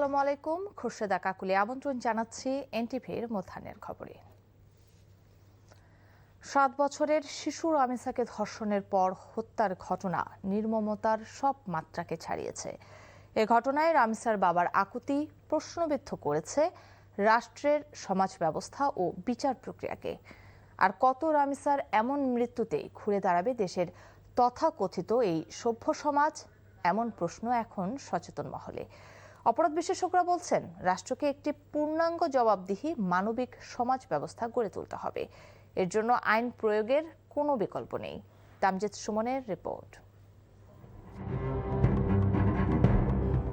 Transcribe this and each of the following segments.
আসসালামু আলাইকুম। খুরশেদা কাকুলি আমন্ত্রণ জানাচ্ছি এনটিভির মধ্যাহ্নের খবরে। 7 বছরের শিশু রামিসাকে ধর্ষণের পর হত্যার ঘটনা নির্মমতার সব মাত্রাকে ছাড়িয়েছে। এ ঘটনায় রামিসার বাবার আকুতি প্রশ্নবিদ্ধ করেছে রাষ্ট্রের সমাজ ব্যবস্থা ও বিচার প্রক্রিয়াকে। আর কত রামিসার এমন মৃত্যুতে ঘুরে দাঁড়াবে দেশের তথাকথিত এই সভ্য সমাজ, এমন প্রশ্ন এখন সচেতন মহলে। অপরাধ বিশেষজ্ঞরা বলছেন, রাষ্ট্রকে একটি পূর্ণাঙ্গ জবাবদিহি মানবিক সমাজ ব্যবস্থা গড়ে তুলতে হবে। এর জন্য আইন প্রয়োগের কোনো বিকল্প নেই। তামজিদ সুমনের রিপোর্ট।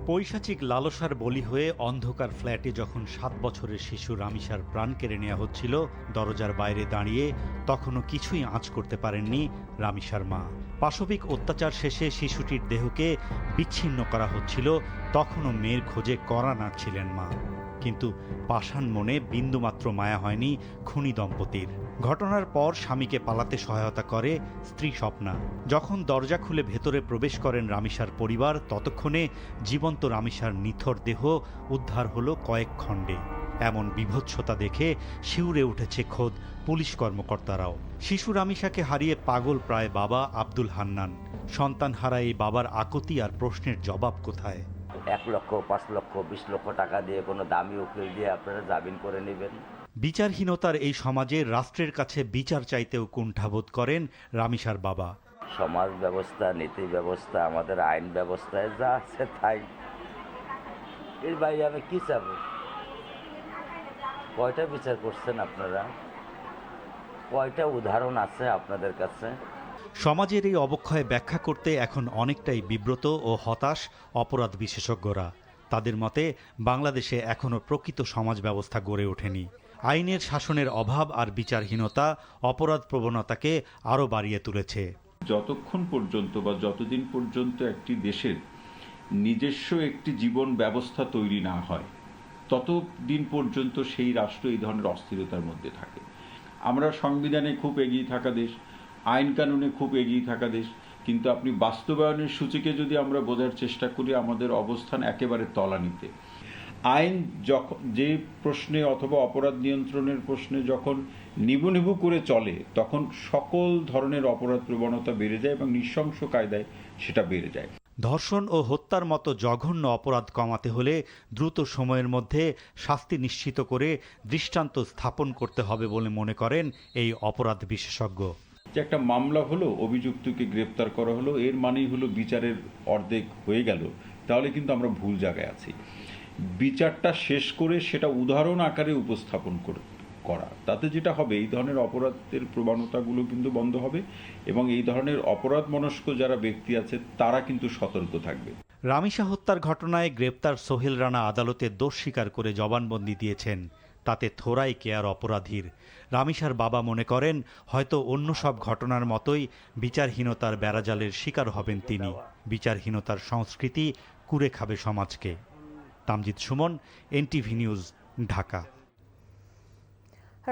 পৈশাচিক লালসার বলি হয়ে অন্ধকার ফ্ল্যাটে যখন 7 বছরের শিশু রামিসার প্রাণ কেড়ে নেওয়া হচ্ছিল, দরজার বাইরে দাঁড়িয়ে তখনও কিছুই আঁচ করতে পারেননি রামিসার মা। পাশবিক অত্যাচার শেষে শিশুটির দেহকে বিচ্ছিন্ন করা হচ্ছিল, তখনও মেয়ের খোঁজে কড়া নাড়ছিলেন মা। কিন্তু পাষাণ মনে বিন্দুমাত্র মায়া হয়নি খুনি দম্পতির। ঘটনার পর স্বামীকে পালাতে সহায়তা করে স্ত্রী স্বপ্না। যখন দরজা খুলে ভেতরে প্রবেশ করেন রামিসার পরিবার, ততক্ষণে জীবন্ত রামিসার নিথর দেহ উদ্ধার হলো কয়েক খণ্ডে। এমন বিভৎসতা দেখে শিউরে উঠেছে খোদ পুলিশ কর্মকর্তারাও। শিশু রামিসাকে হারিয়ে পাগল প্রায় বাবা আব্দুল হান্নান। সন্তান হারা এই বাবার আকুতি আর প্রশ্নের জবাব কোথায়? 1 লক্ষ, 5 লক্ষ, 20 লক্ষ টাকা দিয়ে কোনো দামি উকিল দিয়ে আপনারা জামিন করে নেবেন। বিচারহীনতার এই সমাজে রাষ্ট্রের কাছে বিচার চাইতেও কুণ্ঠাবোধ করেন রামিসার বাবা। সমাজ ব্যবস্থা, নীতি ব্যবস্থা, আমাদের আইন ব্যবস্থায় যা আছে তাই। এর বাইরে আমি কি চাব? কয়টা বিচার করছেন আপনারা? কয়টা উদাহরণ আছে আপনাদের কাছে? সমাজের এই অবক্ষয় ব্যাখ্যা করতে এখন অনেকটাই বিব্রত ও হতাশ অপরাধ বিশেষজ্ঞরা। তাদের মতে, বাংলাদেশে এখনও প্রকৃত সমাজ ব্যবস্থা গড়ে ওঠেনি। আইনের শাসনের অভাব আর বিচারহীনতা অপরাধ প্রবণতাকে আরও বাড়িয়ে তুলেছে। যতক্ষণ পর্যন্ত বা যতদিন পর্যন্ত একটি দেশের নিজস্ব একটি জীবন ব্যবস্থা তৈরি না হয়, ততদিন পর্যন্ত সেই রাষ্ট্র এই ধরনের অস্থিরতার মধ্যে থাকে। আমরা সংবিধানে খুব এগিয়ে থাকা দেশ, আইন কানুনে খুব এগিয়ে থাকা দেশ, কিন্তু আপনি বাস্তবায়নের সূচিকে যদি আমরা বোঝার চেষ্টা করি, আমাদের অবস্থান একেবারে তলানিতে। আইন যখন যে প্রশ্নে অথবা অপরাধ নিয়ন্ত্রণের প্রশ্নে যখন নিবু নিবু করে চলে, তখন সকল ধরনের অপরাধ প্রবণতা বেড়ে যায় এবং নৃশংস কায়দায় সেটা বেড়ে যায়। ধর্ষণ ও হত্যার মতো জঘন্য অপরাধ কমাতে হলে দ্রুত সময়ের মধ্যে শাস্তি নিশ্চিত করে দৃষ্টান্ত স্থাপন করতে হবে বলে মনে করেন এই অপরাধ বিশেষজ্ঞ। যে একটা মামলা হলো, অভিযুক্তকে গ্রেপ্তার করা হলো, এর মানেই হলো বিচারের অর্ধেক হয়ে গেল, তাহলে কিন্তু আমরা ভুল জায়গায় আছি। বিচারটা শেষ করে সেটা উদাহরণ আকারে উপস্থাপন করা, তাতে যেটা হবে, এই ধরনের অপরাধের প্রবণতাগুলো কিন্তু বন্ধ হবে এবং এই ধরনের অপরাধ মনস্ক যারা ব্যক্তি আছে তারা কিন্তু সতর্ক থাকবে। রামিসা হত্যার ঘটনায় গ্রেপ্তার সোহেল রানা আদালতে দোষ স্বীকার করে জবানবন্দি দিয়েছেন। তাতে থোড়াই কেয়ার অপরাধীর। রামিসার বাবা মনে করেন, হয়তো অন্য সব ঘটনার মতোই বিচারহীনতার বেড়াজালের শিকার হবেন তিনি। বিচারহীনতার সংস্কৃতি কুরে খাবে সমাজকে। Tamjid Suman, NTV news, Dhaka.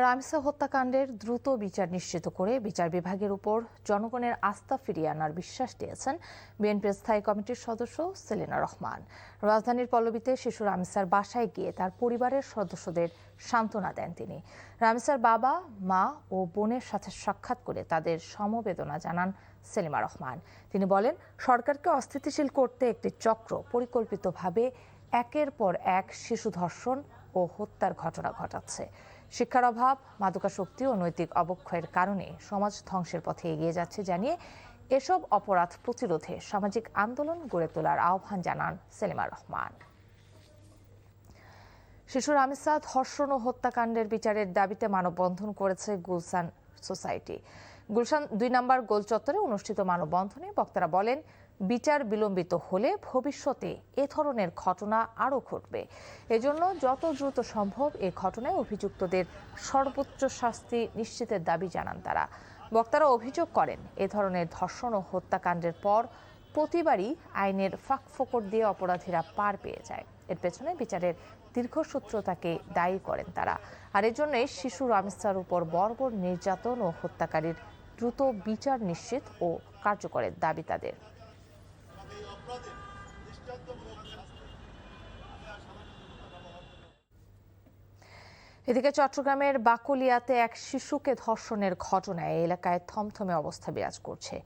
রামিসা হত্যাকাণ্ডের দ্রুত বিচার নিশ্চিত করে বিচার বিভাগের উপর জনগণের আস্থা ফিরিয়ে আনার বিশ্বাস দিয়েছেন বিএনপির স্থায়ী কমিটির সদস্য সেলিনা রহমান। রাজধানীর পল্লবীতে শিশু রামিসার বাসায় গিয়ে তার পরিবারের সদস্যদের সান্ত্বনা দেন তিনি। রামিসার বাবা, মা ও বোনের সাথে সাক্ষাৎ করে তাদের সমবেদনা জানান সেলিমা রহমান। তিনি বলেন, সরকারকে অস্থিতিশীল করতে একটি চক্র পরিকল্পিতভাবে একের পর এক শিশু ধর্ষণ ও হত্যার ঘটনা ঘটাচ্ছে। শিক্ষার অভাব, মাদকাসক্তি ও নৈতিক অবক্ষয়ের কারণে সমাজ ধ্বংসের পথে এগিয়ে যাচ্ছে জানিয়ে এসব অপরাধ প্রতিরোধে সামাজিক আন্দোলন গড়ে তোলার আহ্বান জানান সেলিমা রহমান। শিশু রামিসা ধর্ষণ ও হত্যাকাণ্ডের বিচারের দাবিতে মানববন্ধন করেছে গুলশান সোসাইটি। গুলশান 2 নম্বর গোল চত্বরে অনুষ্ঠিত মানববন্ধনে বক্তারা বলেন, বিচার বিলম্বিত হলে ভবিষ্যতে এ ধরনের ঘটনা আরও ঘটবে। এজন্য যত দ্রুত সম্ভব এ ঘটনায় অভিযুক্তদের সর্বোচ্চ শাস্তি নিশ্চিতের দাবি জানান তারা। বক্তারা অভিযোগ করেন, এ ধরনের ধর্ষণ ও হত্যাকাণ্ডের পর প্রতিবারই আইনের ফাঁকফোকর দিয়ে অপরাধীরা পার পেয়ে যায়। এর পেছনে বিচারের দীর্ঘসূত্রতাকে দায়ী করেন তারা। আর এজন্যই শিশু রামিসার উপর বর্বর নির্যাতন ও হত্যাকারীর দ্রুত বিচার নিশ্চিত ও কার্যকরের দাবি তাদের। এদিকে চট্টগ্রামের বাকুলিয়াতে এক শিশুকে ধর্ষণের ঘটনায় এলাকায় থমথমে অবস্থা বিরাজ করছে।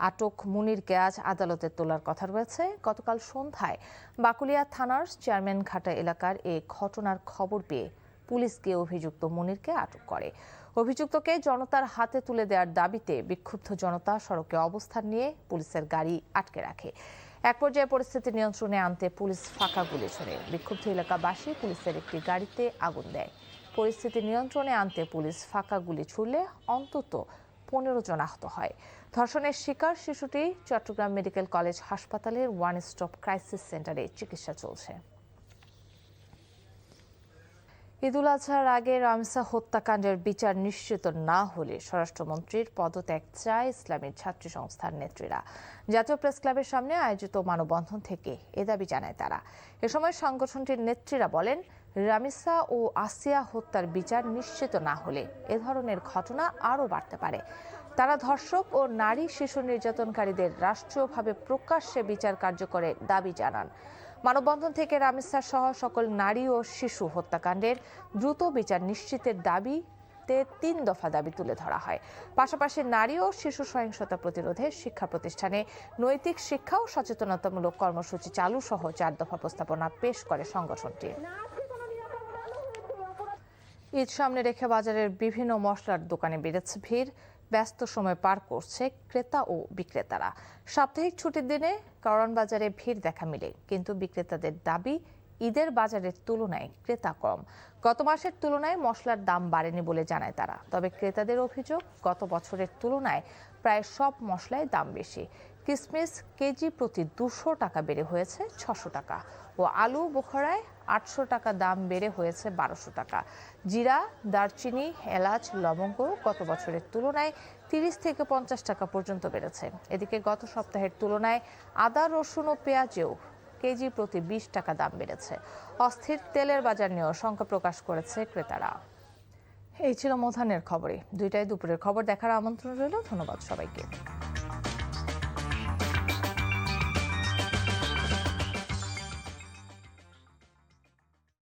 আটক মুনিরকে আজ আদালতে তোলার কথা রয়েছে। গতকাল সন্ধ্যায় বাকুলিয়া থানার চেয়ারম্যান ঘাটা এলাকার এই ঘটনার খবর পেয়ে পুলিশ গিয়ে অভিযুক্ত মুনিরকে আটক করে। অভিযুক্তকে জনতার হাতে তুলে দেওয়ার দাবিতে বিক্ষুব্ধ জনতা সড়কে অবস্থান নিয়ে পুলিশের গাড়ি আটকে রাখে। এক পর্যায়ে পরিস্থিতি নিয়ন্ত্রণে আনতে পুলিশ ফাঁকা গুলি ছোড়ে। বিক্ষুব্ধ এলাকাবাসী পুলিশের একটি গাড়িতে আগুন দেয়। পরিস্থিতি নিয়ন্ত্রণে আনতে পুলিশ ফাঁকা গুলি ছুড়লে অন্তত 15 জন আহত হয়। ধর্ষণের শিকার শিশুটি চট্টগ্রাম মেডিকেল কলেজ হাসপাতালের ওয়ান স্টপ ক্রাইসিস সেন্টারে চিকিৎসা চলছে। ঈদুল আজহার আগে রামিসা হত্যাকাণ্ডের বিচার নিশ্চিত না হলে স্বরাষ্ট্রমন্ত্রীর পদত্যাগ চায় ইসলামী ছাত্রী সংস্থার নেত্রীরা। জাতীয় প্রেস ক্লাবের সামনে আয়োজিত মানববন্ধন থেকে এ দাবি জানায় তারা। এ সময় সংগঠনটির নেত্রীরা বলেন, রামিসা ও আসিয়া হত্যার বিচার নিশ্চিত না হলে এ ধরনের ঘটনা আরও বাড়তে পারে। তারা ধর্ষক ও নারী শিশু নির্যাতনকারীদের রাষ্ট্রীয়ভাবে প্রকাশ্যে বিচার কার্যকরের দাবি জানান। মানববন্ধন থেকে রামিসা সহ সকল নারী ও শিশু হত্যাকাণ্ডের দ্রুত বিচার নিশ্চিতের দাবিতে 3 দফা দাবি তুলে ধরা হয়। পাশাপাশি নারী ও শিশু সহিংসতা প্রতিরোধে শিক্ষা প্রতিষ্ঠানে নৈতিক শিক্ষা ও সচেতনতামূলক কর্মসূচি চালু সহ 4 দফা প্রস্তাবনা পেশ করে সংগঠনটি। ঈদ সামনে রেখে বাজারের বিভিন্ন মশলার দোকানে বেড়েছে ভিড়। ব্যস্ত সময় পার করছে ক্রেতা ও বিক্রেতারা। সাপ্তাহিক ছুটির দিনে কারওয়ান বাজারে ভিড় দেখা মিলে, কিন্তু বিক্রেতাদের দাবি ঈদের বাজারের তুলনায় ক্রেতা কম। গত মাসের তুলনায় মশলার দাম বাড়েনি বলে জানায় তারা। তবে ক্রেতাদের অভিযোগ, গত বছরের তুলনায় প্রায় সব মশলায় দাম বেশি। কিশমিশ কেজি প্রতি 200 টাকা বেড়ে হয়েছে 600 টাকা ও আলু বোখরায় 800 টাকা দাম বেড়ে হয়েছে 1200 টাকা। জিরা, দারচিনি, এলাচ, লবঙ্গ গত বছরের তুলনায় 30 থেকে 50 টাকা পর্যন্ত বেড়েছে। এদিকে গত সপ্তাহের তুলনায় আদা, রসুন ও পেঁয়াজেও কেজি প্রতি 20 টাকা দাম বেড়েছে। অস্থির তেলের বাজার নিয়েও শঙ্কা প্রকাশ করেছে ক্রেতারা। এই ছিল মধ্যাহ্নের খবরে। 2টায় দুপুরের খবর দেখার আমন্ত্রণ রইল। ধন্যবাদ সবাইকে।